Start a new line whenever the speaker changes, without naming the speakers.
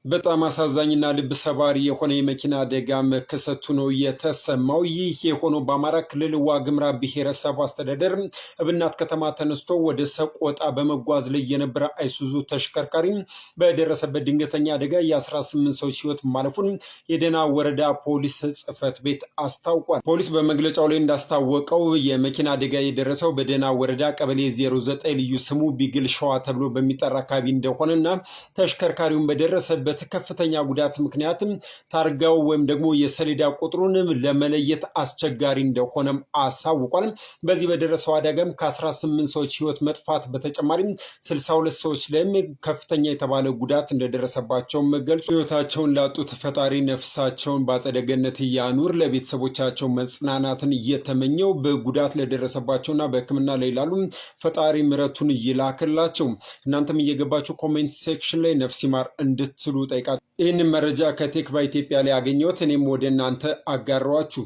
በጣም አሳዛኝና ልብ ሰባሪ የሆነ የመኪና አደጋ መከሰቱ ነው የተሰማው። ይህ የሆነው በአማራ ክልል ዋግምራ ብሔረሰብ አስተዳደር እብናት ከተማ ተነስቶ ወደ ሰቆጣ በመጓዝ ላይ የነበረ አይሱዙ ተሽከርካሪ በደረሰበት ድንገተኛ አደጋ የ18 ሰዎች ሕይወት ማለፉን የደና ወረዳ ፖሊስ ጽሕፈት ቤት አስታውቋል። ፖሊስ በመግለጫው ላይ እንዳስታወቀው የመኪና አደጋ የደረሰው በደና ወረዳ ቀበሌ 09 ልዩ ስሙ ቢግል ሸዋ ተብሎ በሚጠራ አካባቢ እንደሆነና ተሽከርካሪውን በደረሰበት ከፍተኛ ጉዳት ምክንያትም ታርጋው ወይም ደግሞ የሰሌዳ ቁጥሩን ለመለየት አስቸጋሪ እንደሆነም አሳውቋል። በዚህ በደረሰው አደጋም ከ18 ሰዎች ሕይወት መጥፋት በተጨማሪም 62 ሰዎች ላይም ከፍተኛ የተባለ ጉዳት እንደደረሰባቸው ገልጾ ሕይወታቸውን ላጡት ፈጣሪ ነፍሳቸውን በአጸደ ገነት ያኑር፣ ለቤተሰቦቻቸው መጽናናትን እየተመኘው በጉዳት ለደረሰባቸውና በሕክምና ላይ ላሉ ፈጣሪ ምሕረቱን ይላክላቸው። እናንተም እየገባችሁ ኮሜንት ሴክሽን ላይ ነፍስ ይማር እንድትሉ ጠይቃችሁ። ይህንን መረጃ ከቴክቫ ኢትዮጵያ ላይ ያገኘሁት እኔም ወደ እናንተ አጋራኋችሁ።